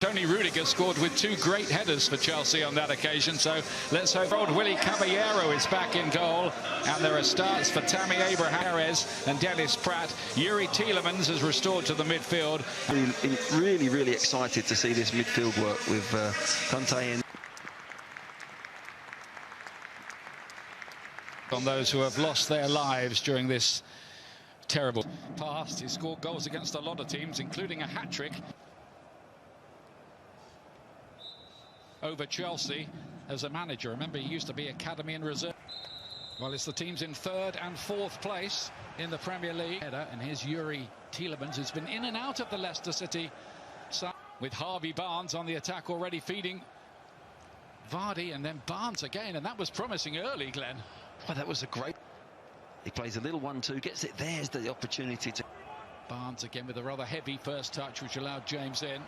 Tony Rudiger scored with two great headers for Chelsea on that occasion, so let's hope old Willie Caballero is back in goal. And there are starts for Tammy Abraham and Dennis Pratt. Yuri Tielemans is restored to the midfield. Really excited to see this midfield work with Conte in. On those who have lost their lives during this terrible past. He scored goals against a lot of teams, including a hat-trick over Chelsea as a manager. Remember, he used to be academy and reserve. Well, it's the teams in third and fourth place in the Premier League. And here's Yuri Tielemans, who's been in and out of the Leicester City side, with Harvey Barnes on the attack already feeding Vardy, and then Barnes again, and that was promising early, Glenn. Well, that was a great. He plays a little 1-2, gets it. There's the opportunity to. Barnes again with a rather heavy first touch, which allowed James in.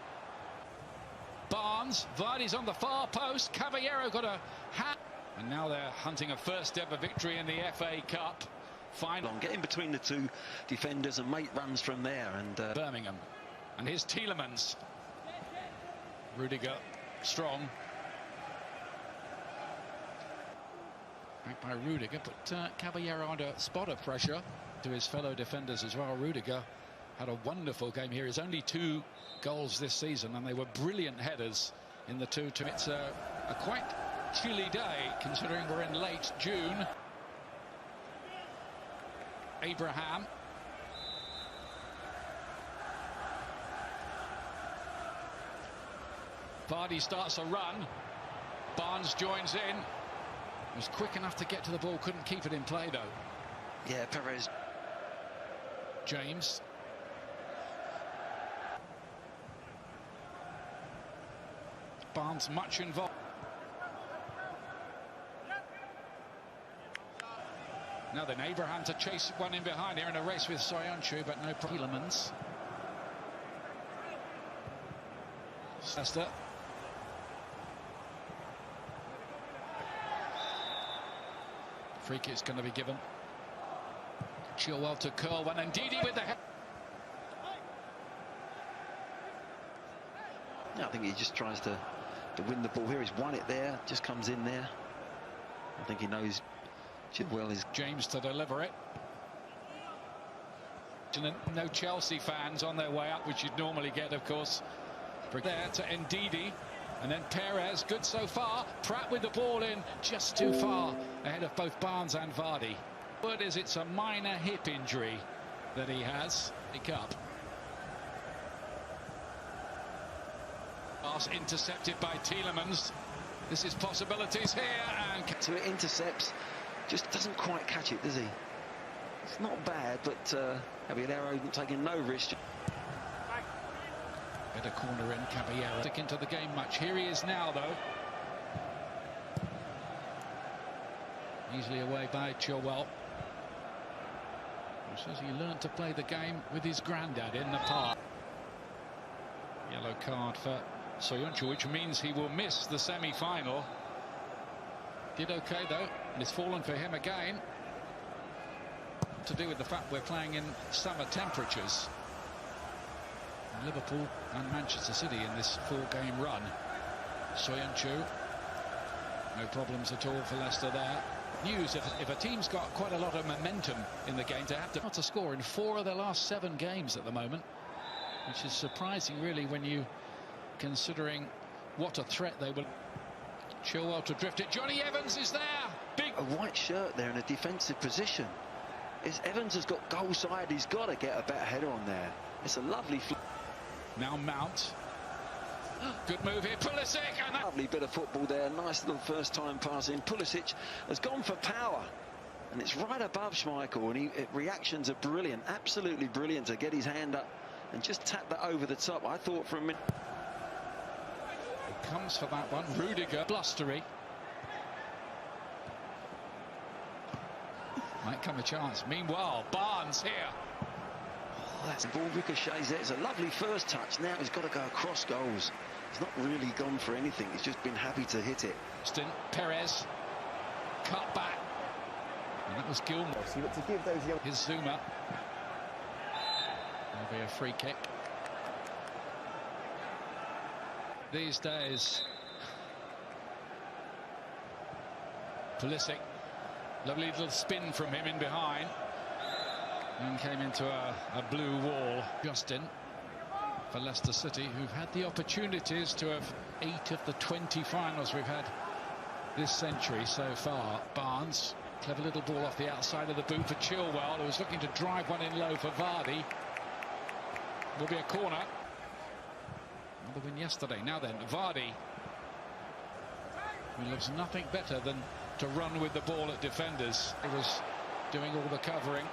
Barnes, Vardy's on the far post. Caballero got a hat, and now they're hunting a first ever victory in the FA Cup. Final. Get in between the two defenders and make runs from there. And Birmingham, and here's Tielemans. Rudiger, strong. Back by Rudiger, but Caballero under a spot of pressure to his fellow defenders as well. Rudiger had a wonderful game here. His only 2 goals this season, and they were brilliant headers in the 2-2. It's a quite chilly day, considering we're in late June. Abraham. Vardy starts a run. Barnes joins in. Was quick enough to get to the ball, couldn't keep it in play though. Yeah, Perez. James. Barnes much involved. Now then, Abraham to chase one in behind here in a race with Soyuncu, but no Tielemans. Leicester. Free kick's going to be given. Chilwell to curl one, and Didi with the head. I think he just tries to win the ball here. He's won it there, just comes in there. I think he knows Chilwell is. James to deliver it. No Chelsea fans on their way up, which you'd normally get, of course. There to Ndidi. And then Perez, good so far. Pratt with the ball in, just too far ahead of both Barnes and Vardy. Word is it's a minor hip injury that he has. Pick up. Pass intercepted by Tielemans. This is possibilities here, and so it intercepts, just doesn't quite catch it, does he? It's not bad, but Caballero taking no risk. Better corner in, Caballero. Stick into the game much. Here he is now, though. Easily away by Chilwell. He says he learned to play the game with his granddad in the park. Yellow card for Soyuncu, which means he will miss the semi-final. Did okay, though, and it's fallen for him again. To do with the fact we're playing in summer temperatures. Liverpool and Manchester City in this 4-game run. Soyuncu, no problems at all for Leicester there. News, if a team's got quite a lot of momentum in the game, to have to score in 4 of their last 7 games at the moment, which is surprising really when you considering what a threat they will. Chilwell to drift it. Johnny Evans is there. Big a white shirt there in a defensive position. Evans has got goal side. He's got to get a better header on there. It's a lovely. Now Mount. Good move here, Pulisic, and that lovely bit of football there. Nice little first-time pass in. Pulisic has gone for power, and it's right above Schmeichel, and reactions are brilliant, absolutely brilliant, to get his hand up and just tap that over the top. I thought for a minute. He comes for that one. Rudiger, blustery. Might come a chance. Meanwhile, Barnes here. That's ball ricochets there. It's a lovely first touch. Now he's got to go across goals. He's not really gone for anything. He's just been happy to hit it. Perez cut back, and that was Gilmore. So you look to give those young. His Zuma. There'll be a free kick. these days. Pulisic, lovely little spin from him in behind, and came into a blue wall. Justin for Leicester City, who've had the opportunities to have 8 of the 20 finals we've had this century so far. Barnes, clever little ball off the outside of the boot for Chilwell, who was looking to drive one in low for Vardy. Will be a corner. Another win yesterday. Now then, Vardy, who loves nothing better than to run with the ball at defenders. He was doing all the covering.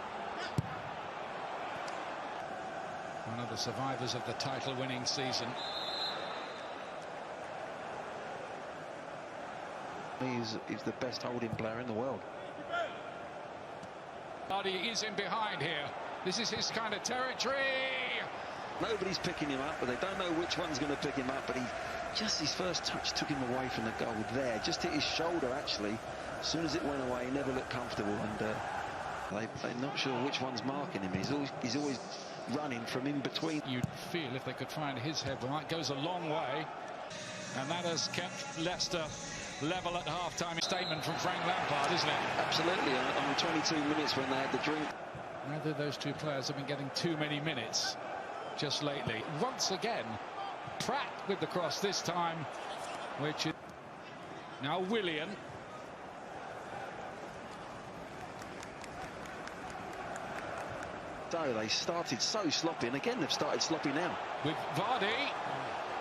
One of the survivors of the title-winning season. He's the best holding player in the world. Vardy is in behind here. This is his kind of territory. Nobody's picking him up, but they don't know which one's going to pick him up. But his first touch took him away from the goal there. Just hit his shoulder, actually. As soon as it went away, he never looked comfortable. And they're not sure which one's marking him. He's always running from in between. You'd feel if they could find his head, well, that goes a long way. And that has kept Leicester level at half-time. Statement from Frank Lampard, isn't it? Absolutely. On 22 minutes when they had the drink. Neither of those two players have been getting too many minutes just lately. Once again, Pratt with the cross this time, which is now Willian. So they started so sloppy, and again they've started sloppy now. With Vardy,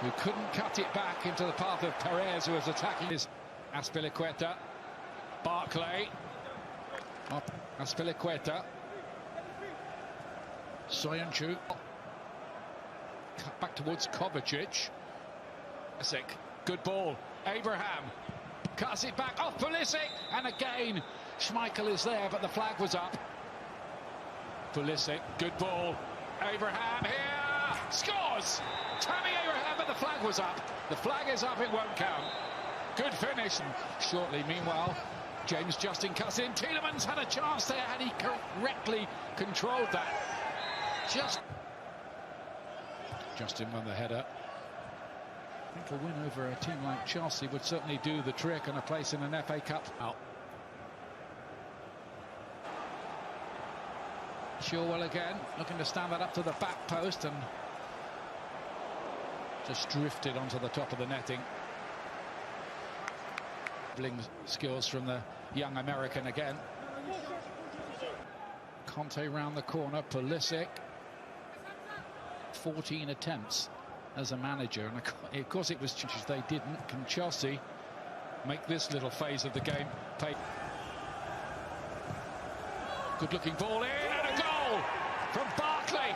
who couldn't cut it back into the path of Perez, who was attacking his Azpilicueta. Barclay. Azpilicueta. Soyuncu. Cut back towards Kovacic. Pulisic. Good ball. Abraham. Cuts it back off Pulisic. And again, Schmeichel is there, but the flag was up. Pulisic. Good ball. Abraham here. Scores! Tammy Abraham, but the flag was up. The flag is up, it won't count. Good finish. Shortly, meanwhile, James Justin cuts in. Tielemans had a chance there, had he correctly controlled that. Justin won the header. I think a win over a team like Chelsea would certainly do the trick, and a place in an FA Cup. Out. Chilwell again, looking to stand that up to the back post, and just drifted onto the top of the netting. Skills from the young American again. Conte round the corner. Pulisic. 14 attempts as a manager, and of course it was they didn't. Can Chelsea make this little phase of the game pay? Good looking ball in, and a goal from Barclay.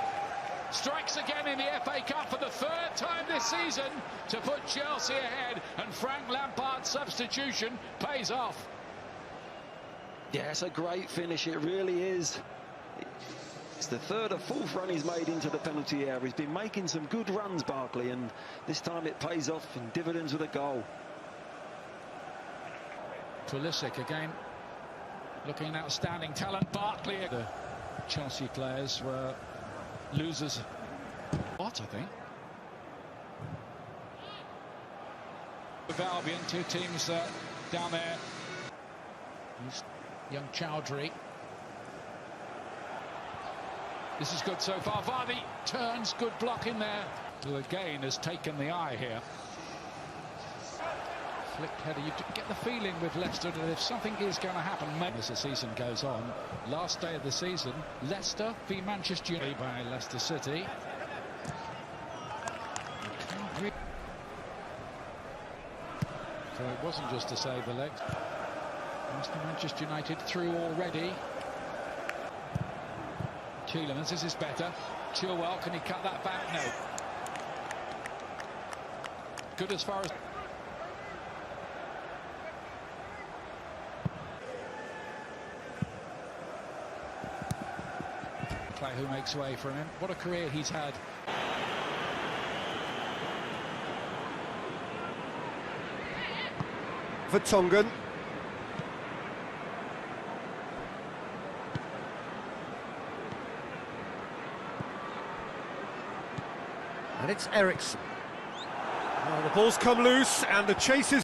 Strikes again in the FA Cup for the 3rd time this season to put Chelsea ahead, and Frank Lampard's substitution pays off. Yeah, it's a great finish, it really is. It's the 3rd or 4th run he's made into the penalty area. He's been making some good runs, Barkley, and this time it pays off in dividends with a goal. Pulisic again, looking outstanding talent. Barkley. The Chelsea players were losers. What, I think. With Albion, 2 teams down there. Young Chowdhury. This is good so far. Vardy turns, good block in there. Who again has taken the eye here. Flicked header. You get the feeling with Leicester that if something is going to happen as the season goes on. Last day of the season, Leicester v Manchester United by Leicester City. So it wasn't just to save the legs. Manchester United through already. Tielemans, this is better. Chilwell, can he cut that back? No. Good as far as... Player who makes way for him. What a career he's had. For Tongan. And it's Eriksson. Oh, the ball's come loose and the chase is